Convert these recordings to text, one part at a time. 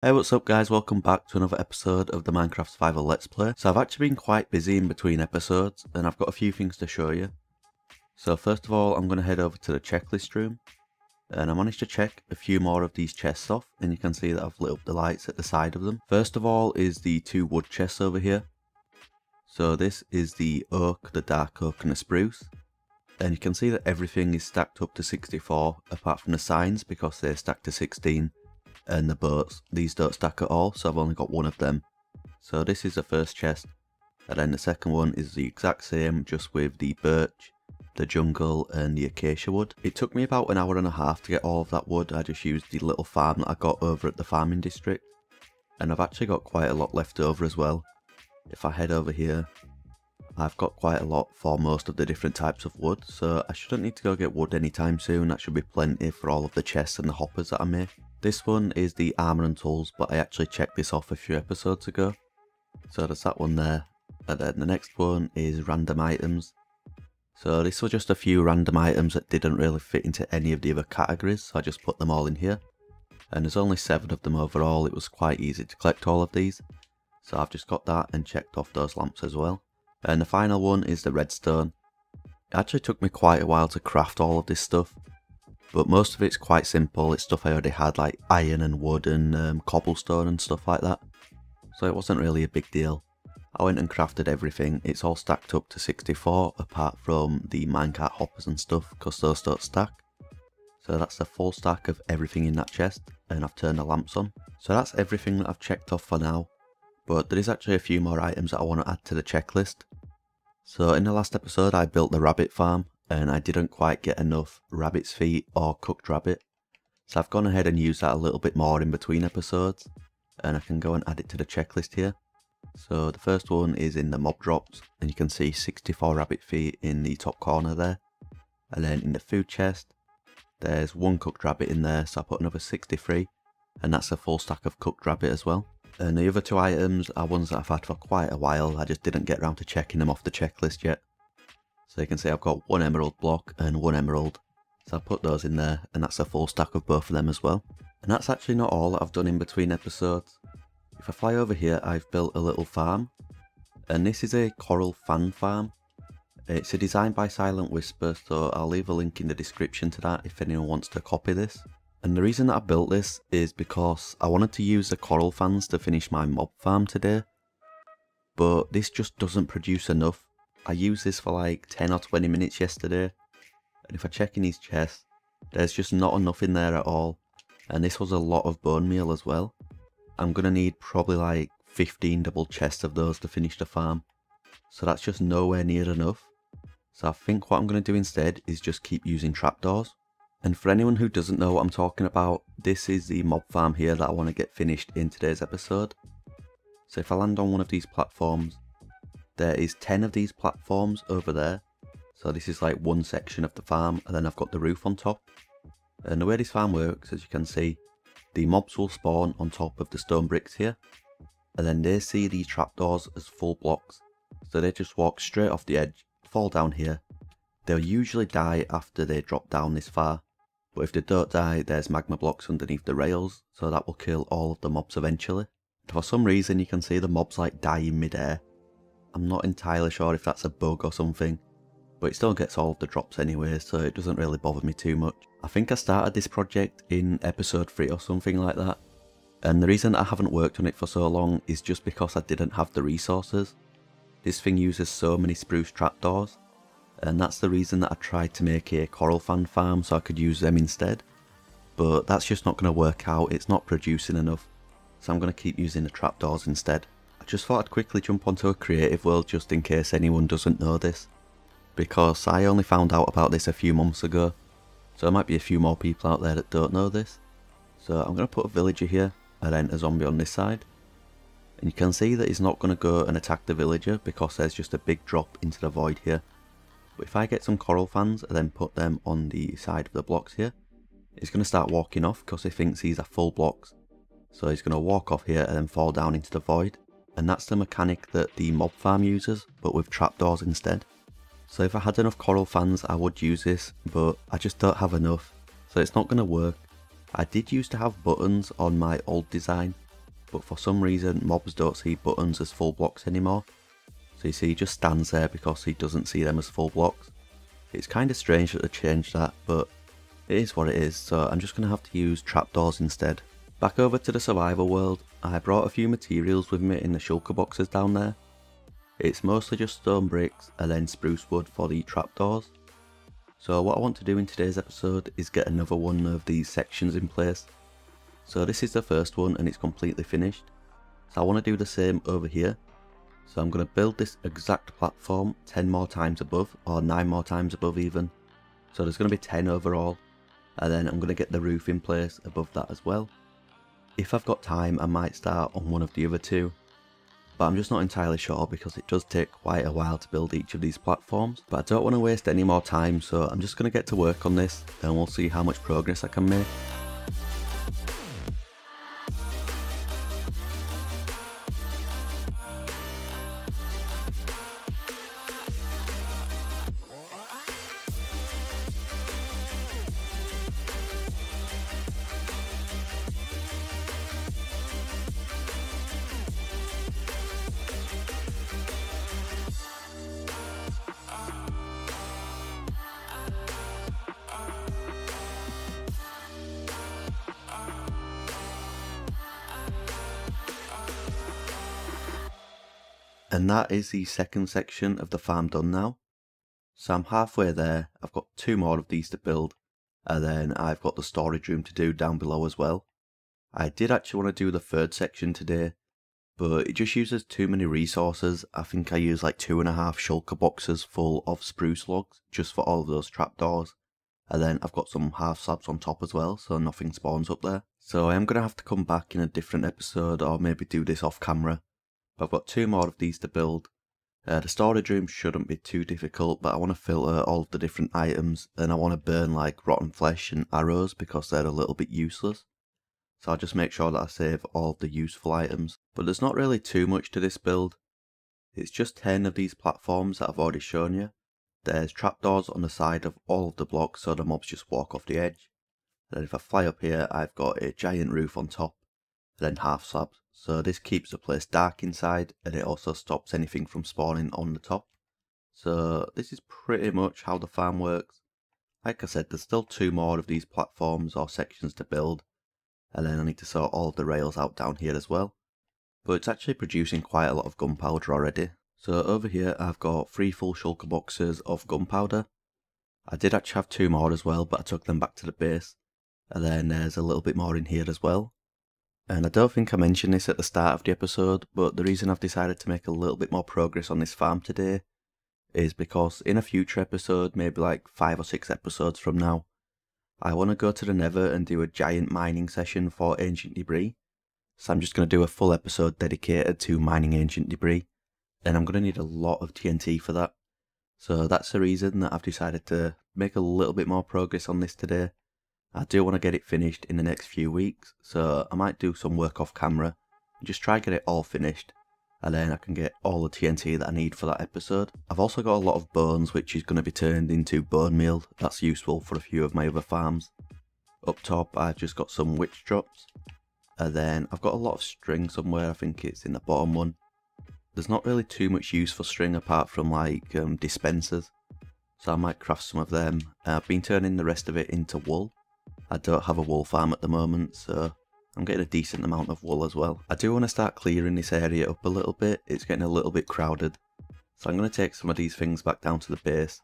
Hey, what's up guys, welcome back to another episode of the Minecraft Survival Let's Play. So I've actually been quite busy in between episodes and I've got a few things to show you. So first of all, I'm going to head over to the checklist room and I managed to check a few more of these chests off, and you can see that I've lit up the lights at the side of them. First of all is the two wood chests over here. So this is the oak, the dark oak and the spruce. And you can see that everything is stacked up to 64 apart from the signs because they're stacked to 16. And the boats, these don't stack at all, so I've only got one of them. So this is the first chest, and then the second one is the exact same, just with the birch, the jungle and the acacia wood. It took me about an hour and a half to get all of that wood. I just used the little farm that I got over at the farming district, and I've actually got quite a lot left over as well. If I head over here, I've got quite a lot for most of the different types of wood, so I shouldn't need to go get wood anytime soon. That should be plenty for all of the chests and the hoppers that I make. This one is the armor and tools, but I actually checked this off a few episodes ago. So there's that one there. And then the next one is random items. So this was just a few random items that didn't really fit into any of the other categories, so I just put them all in here. And there's only 7 of them overall. It was quite easy to collect all of these. So I've just got that and checked off those lamps as well. And the final one is the redstone. It actually took me quite a while to craft all of this stuff, but most of it's quite simple. It's stuff I already had, like iron and wood and cobblestone and stuff like that. So it wasn't really a big deal. I went and crafted everything. It's all stacked up to 64 apart from the minecart hoppers and stuff, because those don't stack. So that's the full stack of everything in that chest, and I've turned the lamps on. So that's everything that I've checked off for now. But there is actually a few more items that I want to add to the checklist. So in the last episode I built the rabbit farm, and I didn't quite get enough rabbit's feet or cooked rabbit. So I've gone ahead and used that a little bit more in between episodes, and I can go and add it to the checklist here. So the first one is in the mob drops, and you can see 64 rabbit feet in the top corner there. And then in the food chest, there's 1 cooked rabbit in there, so I put another 63, and that's a full stack of cooked rabbit as well. And the other 2 items are ones that I've had for quite a while. I just didn't get around to checking them off the checklist yet. So you can see I've got 1 emerald block and 1 emerald. So I put those in there, and that's a full stack of both of them as well. And that's actually not all that I've done in between episodes. If I fly over here, I've built a little farm. And this is a coral fan farm. It's a design by Silent Whisper, so I'll leave a link in the description to that if anyone wants to copy this. And the reason that I built this is because I wanted to use the coral fans to finish my mob farm today. But this just doesn't produce enough. I used this for like 10 or 20 minutes yesterday, and if I check in these chests, there's just not enough in there at all, and this was a lot of bone meal as well. I'm going to need probably like 15 double chests of those to finish the farm, so that's just nowhere near enough. So I think what I'm going to do instead is just keep using trapdoors. And for anyone who doesn't know what I'm talking about, this is the mob farm here that I want to get finished in today's episode. So if I land on one of these platforms, there is 10 of these platforms over there. So this is like one section of the farm, and then I've got the roof on top. And the way this farm works, as you can see, the mobs will spawn on top of the stone bricks here, and then they see these trapdoors as full blocks. So they just walk straight off the edge, fall down here. They'll usually die after they drop down this far, but if they don't die, there's magma blocks underneath the rails, so that will kill all of the mobs eventually. For some reason you can see the mobs like die in mid-air. I'm not entirely sure if that's a bug or something, but it still gets all of the drops anyway, so it doesn't really bother me too much. I think I started this project in episode 3 or something like that, and the reason I haven't worked on it for so long is just because I didn't have the resources. This thing uses so many spruce trapdoors, and that's the reason that I tried to make a coral fan farm so I could use them instead. But that's just not going to work out, it's not producing enough, so I'm going to keep using the trapdoors instead. I just thought I'd quickly jump onto a creative world just in case anyone doesn't know this, because I only found out about this a few months ago, so there might be a few more people out there that don't know this. So I'm going to put a villager here and then a zombie on this side, and you can see that he's not going to go and attack the villager because there's just a big drop into the void here. But if I get some coral fans and then put them on the side of the blocks here, he's going to start walking off because he thinks these are full blocks. So he's going to walk off here and then fall down into the void. And that's the mechanic that the mob farm uses, but with trapdoors instead. So if I had enough coral fans I would use this, but I just don't have enough, so it's not going to work. I did used to have buttons on my old design, but for some reason mobs don't see buttons as full blocks anymore. So you see he just stands there because he doesn't see them as full blocks. It's kind of strange that they changed that, but it is what it is, so I'm just going to have to use trapdoors instead. Back over to the survival world, I brought a few materials with me in the shulker boxes down there. It's mostly just stone bricks and then spruce wood for the trapdoors. So what I want to do in today's episode is get another one of these sections in place. So this is the first one and it's completely finished. So I want to do the same over here. So I'm going to build this exact platform 10 more times above, or 9 more times above even. So there's going to be 10 overall. And then I'm going to get the roof in place above that as well. If I've got time I might start on one of the other two. But I'm just not entirely sure because it does take quite a while to build each of these platforms. But I don't want to waste any more time, so I'm just going to get to work on this and we'll see how much progress I can make. And that is the second section of the farm done now. So I'm halfway there, I've got 2 more of these to build, and then I've got the storage room to do down below as well. I did actually want to do the third section today, but it just uses too many resources. I think I use like 2.5 shulker boxes full of spruce logs just for all of those trapdoors. And then I've got some half slabs on top as well, so nothing spawns up there. So I am going to have to come back in a different episode or maybe do this off camera. I've got 2 more of these to build. The storage room shouldn't be too difficult, but I want to filter all of the different items and I want to burn like rotten flesh and arrows because they're a little bit useless. So I'll just make sure that I save all of the useful items. But there's not really too much to this build. It's just 10 of these platforms that I've already shown you. There's trapdoors on the side of all of the blocks so the mobs just walk off the edge. And then if I fly up here I've got a giant roof on top. And then half slabs, so this keeps the place dark inside and it also stops anything from spawning on the top. So this is pretty much how the farm works. Like I said, there's still 2 more of these platforms or sections to build, and then I need to sort all of the rails out down here as well. But it's actually producing quite a lot of gunpowder already. So over here I've got 3 full shulker boxes of gunpowder. I did actually have 2 more as well, but I took them back to the base. And then there's a little bit more in here as well. And I don't think I mentioned this at the start of the episode, but the reason I've decided to make a little bit more progress on this farm today is because in a future episode, maybe like 5 or 6 episodes from now, I want to go to the Nether and do a giant mining session for ancient debris. So I'm just going to do a full episode dedicated to mining ancient debris, and I'm going to need a lot of TNT for that. So that's the reason that I've decided to make a little bit more progress on this today. I do want to get it finished in the next few weeks, so I might do some work off camera and just try to get it all finished, and then I can get all the TNT that I need for that episode. I've also got a lot of bones which is going to be turned into bone meal. That's useful for a few of my other farms. Up top I've just got some witch drops, and then I've got a lot of string somewhere. I think it's in the bottom one. There's not really too much use for string apart from like dispensers, so I might craft some of them. I've been turning the rest of it into wool. I don't have a wool farm at the moment, so I'm getting a decent amount of wool as well. I do want to start clearing this area up a little bit. It's getting a little bit crowded, so I'm going to take some of these things back down to the base,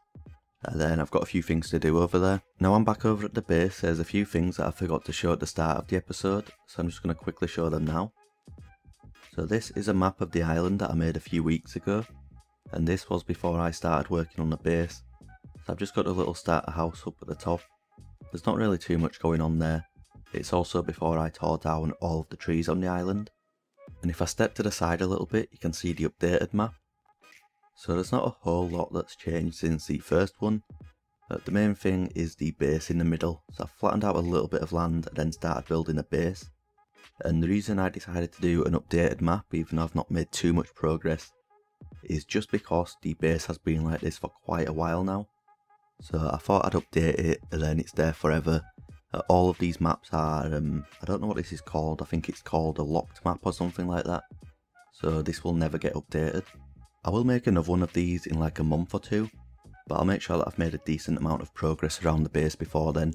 and then I've got a few things to do over there. Now I'm back over at the base. There's a few things that I forgot to show at the start of the episode, so I'm just going to quickly show them now. So this is a map of the island that I made a few weeks ago, and this was before I started working on the base. So I've just got a little starter house up at the top. There's not really too much going on there. It's also before I tore down all of the trees on the island. And if I step to the side a little bit, you can see the updated map. So there's not a whole lot that's changed since the first one. The main thing is the base in the middle. So I've flattened out a little bit of land and then started building a base. And the reason I decided to do an updated map, even though I've not made too much progress, is just because the base has been like this for quite a while now. So I thought I'd update it and then it's there forever, All of these maps are, I don't know what this is called, I think it's called a locked map or something like that. So this will never get updated. I will make another one of these in like a month or two, but I'll make sure that I've made a decent amount of progress around the base before then.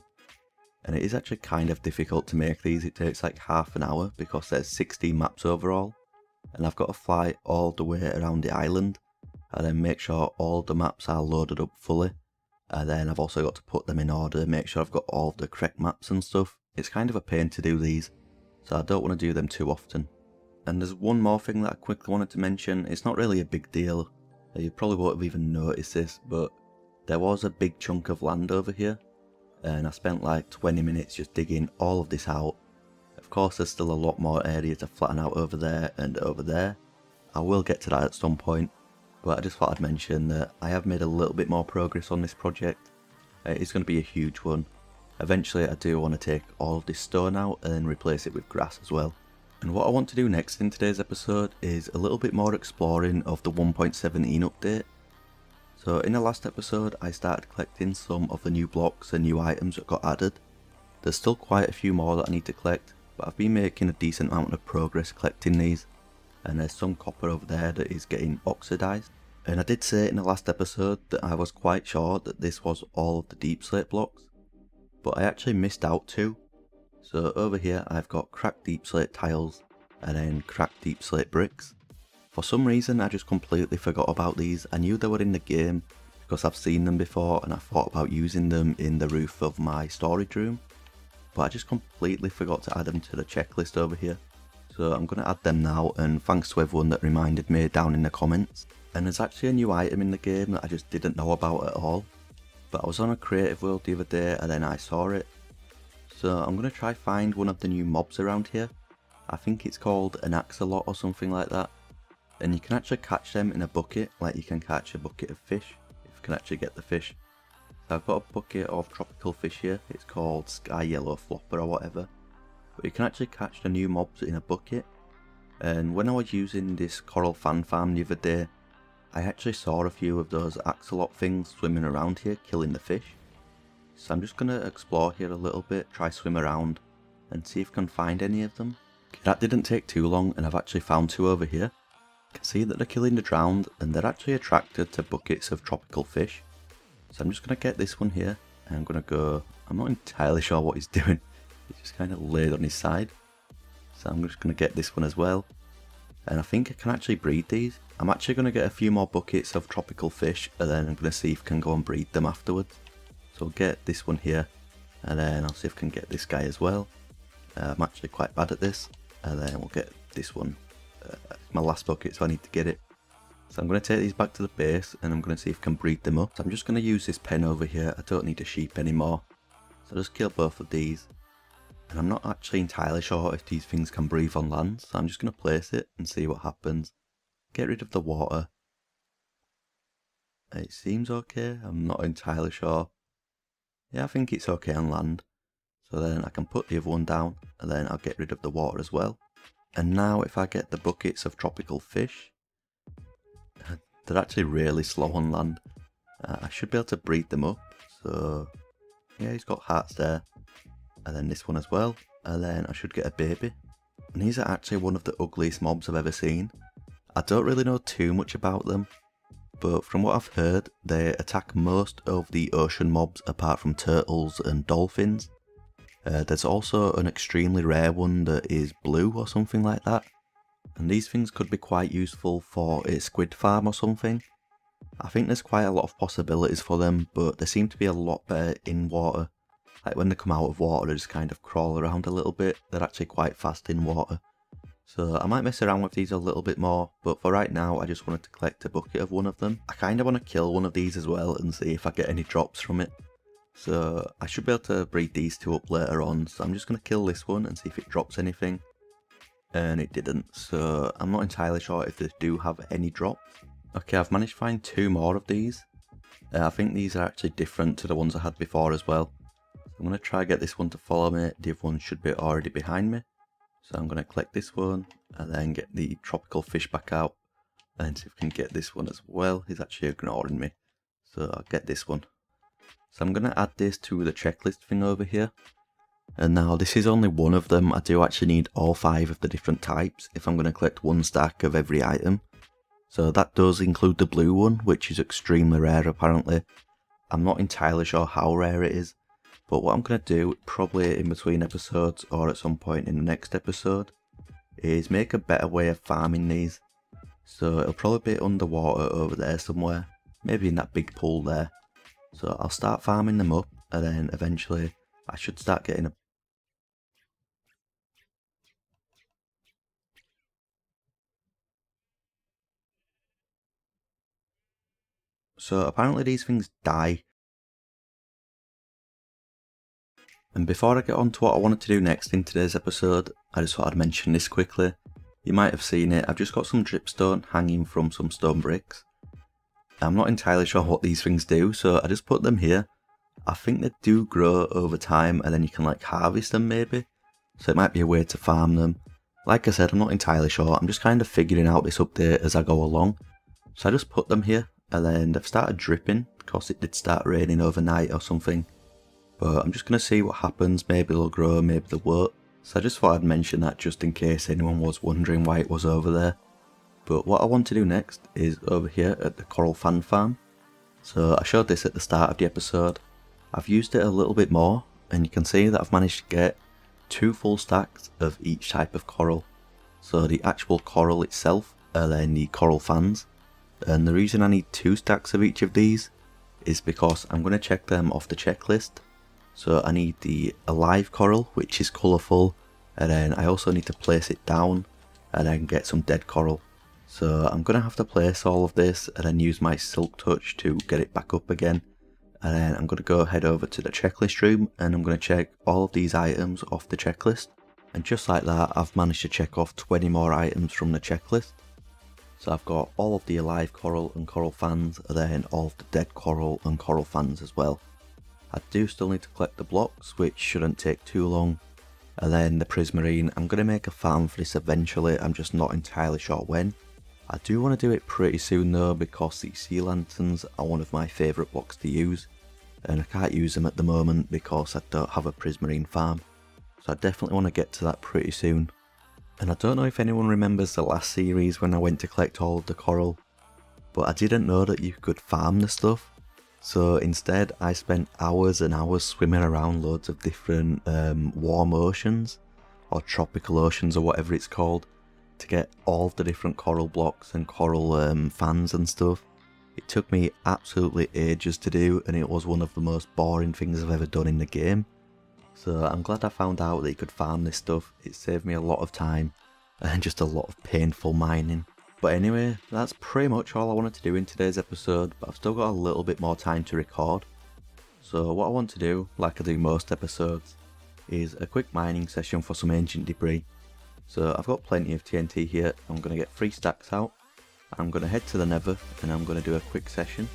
And it is actually kind of difficult to make these, it takes like half an hour because there's 16 maps overall. And I've got to fly all the way around the island and then make sure all the maps are loaded up fully. And then I've also got to put them in order, make sure I've got all of the correct maps and stuff. It's kind of a pain to do these, so I don't want to do them too often. And there's one more thing that I quickly wanted to mention. It's not really a big deal, you probably won't have even noticed this, but there was a big chunk of land over here, and I spent like 20 minutes just digging all of this out. Of course there's still a lot more area to flatten out over there and over there. I will get to that at some point. But I just thought I'd mention that I have made a little bit more progress on this project. It's going to be a huge one. Eventually I do want to take all of this stone out and then replace it with grass as well. And what I want to do next in today's episode is a little bit more exploring of the 1.17 update. So in the last episode I started collecting some of the new blocks and new items that got added. There's still quite a few more that I need to collect, but I've been making a decent amount of progress collecting these. And there's some copper over there that is getting oxidized. And I did say in the last episode that I was quite sure that this was all of the deep slate blocks, but I actually missed out two. So over here I've got cracked deep slate tiles and then cracked deep slate bricks. For some reason I just completely forgot about these. I knew they were in the game because I've seen them before and I thought about using them in the roof of my storage room, but I just completely forgot to add them to the checklist over here. So I'm going to add them now, and thanks to everyone that reminded me down in the comments. And there's actually a new item in the game that I just didn't know about at all. But I was on a creative world the other day and then I saw it. So I'm going to try find one of the new mobs around here. I think it's called an Axolotl or something like that. And you can actually catch them in a bucket, like you can catch a bucket of fish, if you can actually get the fish. So I've got a bucket of tropical fish here, it's called Sky Yellow Flopper or whatever. But you can actually catch the new mobs in a bucket, and when I was using this coral fan farm the other day, I actually saw a few of those axolotl things swimming around here killing the fish. So I'm just going to explore here a little bit, try swim around and see if I can find any of them. That didn't take too long and I've actually found two over here. You can see that they're killing the drowned and they're actually attracted to buckets of tropical fish. So I'm just going to get this one here and I'm going to go, I'm not entirely sure what he's doing. He's just kind of laid on his side. So I'm just going to get this one as well. And I think I can actually breed these. I'm actually going to get a few more buckets of tropical fish and then I'm going to see if I can go and breed them afterwards. So I'll get this one here and then I'll see if I can get this guy as well. I'm actually quite bad at this. And then we'll get this one. It's my last bucket, so I need to get it. So I'm going to take these back to the base and I'm going to see if I can breed them up. So I'm just going to use this pen over here. I don't need a sheep anymore. So I'll just kill both of these. And I'm not actually entirely sure if these things can breathe on land, so I'm just going to place it and see what happens. Get rid of the water. It seems okay, I'm not entirely sure. Yeah, I think it's okay on land. So then I can put the other one down, and then I'll get rid of the water as well. And now if I get the buckets of tropical fish, they're actually really slow on land. I should be able to breed them up, so yeah, he's got hearts there. And then this one as well, and then I should get a baby. And these are actually one of the ugliest mobs I've ever seen. I don't really know too much about them, but from what I've heard, they attack most of the ocean mobs apart from turtles and dolphins. There's also an extremely rare one that is blue or something like that. And these things could be quite useful for a squid farm or something. I think there's quite a lot of possibilities for them, but they seem to be a lot better in water. Like when they come out of water, they just kind of crawl around a little bit. They're actually quite fast in water. So I might mess around with these a little bit more, but for right now I just wanted to collect a bucket of one of them. I kind of want to kill one of these as well and see if I get any drops from it. So I should be able to breed these two up later on, so I'm just going to kill this one and see if it drops anything. And it didn't, so I'm not entirely sure if they do have any drops. Okay, I've managed to find two more of these. I think these are actually different to the ones I had before as well. I'm going to try get this one to follow me. The other one should be already behind me. So I'm going to collect this one and then get the tropical fish back out. And see if I can get this one as well. He's actually ignoring me. So I'll get this one. So I'm going to add this to the checklist thing over here. And now this is only one of them. I do actually need all 5 of the different types if I'm going to collect 1 stack of every item. So that does include the blue one, which is extremely rare apparently. I'm not entirely sure how rare it is, but what I'm going to do, probably in between episodes or at some point in the next episode, is make a better way of farming these. So it'll probably be underwater over there somewhere, maybe in that big pool there. So I'll start farming them up, and then eventually I should start getting a... So apparently these things die. And before I get on to what I wanted to do next in today's episode, I just thought I'd mention this quickly. You might have seen it, I've just got some dripstone hanging from some stone bricks. I'm not entirely sure what these things do, so I just put them here. I think they do grow over time and then you can like harvest them maybe. So it might be a way to farm them. Like I said, I'm not entirely sure, I'm just kind of figuring out this update as I go along. So I just put them here and then they've started dripping because it did start raining overnight or something. But I'm just going to see what happens, maybe they'll grow, maybe they won't. So I just thought I'd mention that just in case anyone was wondering why it was over there. But what I want to do next is over here at the Coral Fan Farm. So I showed this at the start of the episode. I've used it a little bit more and you can see that I've managed to get 2 full stacks of each type of coral. So the actual coral itself and then the coral fans. And the reason I need 2 stacks of each of these is because I'm going to check them off the checklist. So I need the alive coral, which is colourful, and then I also need to place it down and then get some dead coral. So I'm going to have to place all of this and then use my silk touch to get it back up again. And then I'm going to go head over to the checklist room and I'm going to check all of these items off the checklist. And just like that, I've managed to check off 20 more items from the checklist. So I've got all of the alive coral and coral fans, and then all of the dead coral and coral fans as well. I do still need to collect the blocks, which shouldn't take too long. And then the prismarine, I'm going to make a farm for this eventually, I'm just not entirely sure when. I do want to do it pretty soon though, because the sea lanterns are one of my favourite blocks to use. And I can't use them at the moment because I don't have a prismarine farm. So I definitely want to get to that pretty soon. And I don't know if anyone remembers the last series when I went to collect all of the coral, but I didn't know that you could farm the stuff. So instead I spent hours and hours swimming around loads of different warm oceans or tropical oceans or whatever it's called to get all of the different coral blocks and coral fans and stuff. It took me absolutely ages to do and it was one of the most boring things I've ever done in the game. So I'm glad I found out that you could farm this stuff. It saved me a lot of time and just a lot of painful mining. But anyway, that's pretty much all I wanted to do in today's episode, but I've still got a little bit more time to record. So what I want to do, like I do most episodes, is a quick mining session for some ancient debris. So I've got plenty of TNT here, I'm going to get 3 stacks out, I'm going to head to the Nether and I'm going to do a quick session.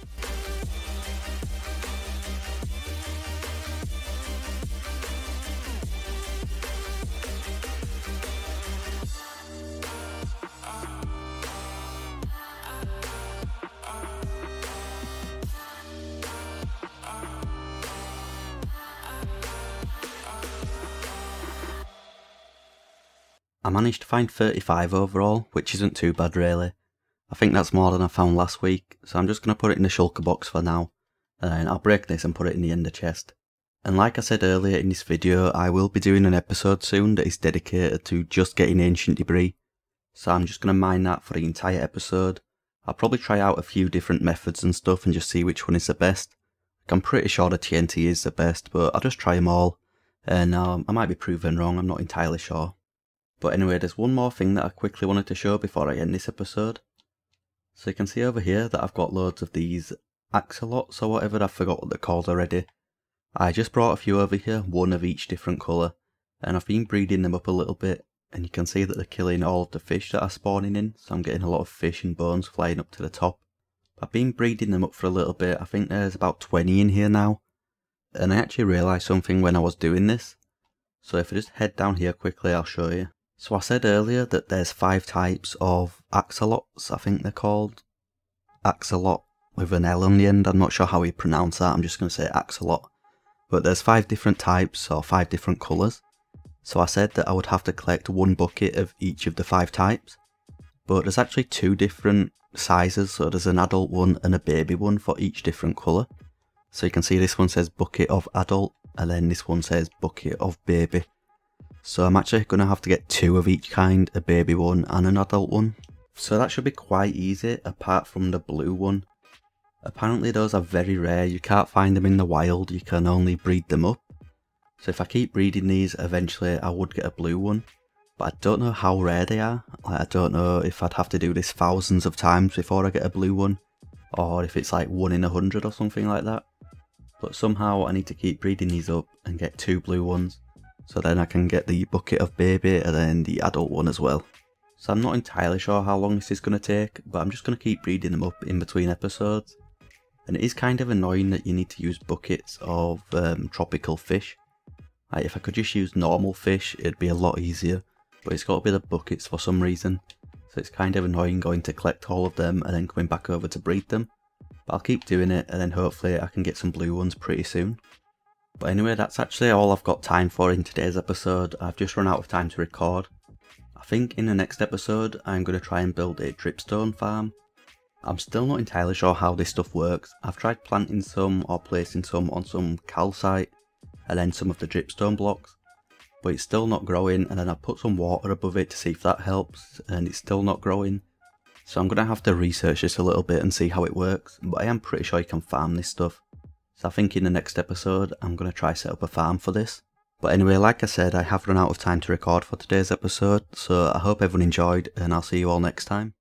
I managed to find 35 overall, which isn't too bad really. I think that's more than I found last week, so I'm just going to put it in the shulker box for now, and then I'll break this and put it in the ender chest. And like I said earlier in this video, I will be doing an episode soon that is dedicated to just getting ancient debris, so I'm just going to mine that for the entire episode. I'll probably try out a few different methods and stuff and just see which one is the best. I'm pretty sure the TNT is the best, but I'll just try them all, and I might be proven wrong, I'm not entirely sure. But anyway, there's one more thing that I quickly wanted to show before I end this episode. So you can see over here that I've got loads of these axolotls or whatever, I forgot what they're called already. I just brought a few over here, one of each different colour, and I've been breeding them up a little bit, and you can see that they're killing all of the fish that are spawning in, so I'm getting a lot of fish and bones flying up to the top. I've been breeding them up for a little bit, I think there's about 20 in here now, and I actually realised something when I was doing this. So if I just head down here quickly, I'll show you. So I said earlier that there's 5 types of axolotls, I think they're called. Axolotl with an L on the end, I'm not sure how you pronounce that, I'm just going to say axolotl. but there's 5 different types or 5 different colours. So I said that I would have to collect 1 bucket of each of the 5 types, but there's actually 2 different sizes, so there's an adult one and a baby one for each different colour. So you can see this one says bucket of adult, and then this one says bucket of baby. So I'm actually going to have to get 2 of each kind, a baby one and an adult one. So that should be quite easy, apart from the blue one. Apparently those are very rare, you can't find them in the wild, you can only breed them up. So if I keep breeding these, eventually I would get a blue one. But I don't know how rare they are. Like, I don't know if I'd have to do this thousands of times before I get a blue one, or if it's like 1 in 100 or something like that. But somehow I need to keep breeding these up and get 2 blue ones, so then I can get the bucket of baby and then the adult one as well. So I'm not entirely sure how long this is going to take, but I'm just going to keep breeding them up in between episodes. And it is kind of annoying that you need to use buckets of tropical fish. Like, if I could just use normal fish, it'd be a lot easier, but it's got to be the buckets for some reason. So it's kind of annoying going to collect all of them and then coming back over to breed them. But I'll keep doing it, and then hopefully I can get some blue ones pretty soon. But anyway, that's actually all I've got time for in today's episode. I've just run out of time to record. I think in the next episode I'm going to try and build a dripstone farm. I'm still not entirely sure how this stuff works. I've tried planting some or placing some on some calcite and then some of the dripstone blocks, but it's still not growing, and then I put some water above it to see if that helps, and it's still not growing. So I'm going to have to research this a little bit and see how it works, but I am pretty sure you can farm this stuff. So I think in the next episode I'm going to try set up a farm for this. But anyway, like I said, I have run out of time to record for today's episode, so I hope everyone enjoyed, and I'll see you all next time.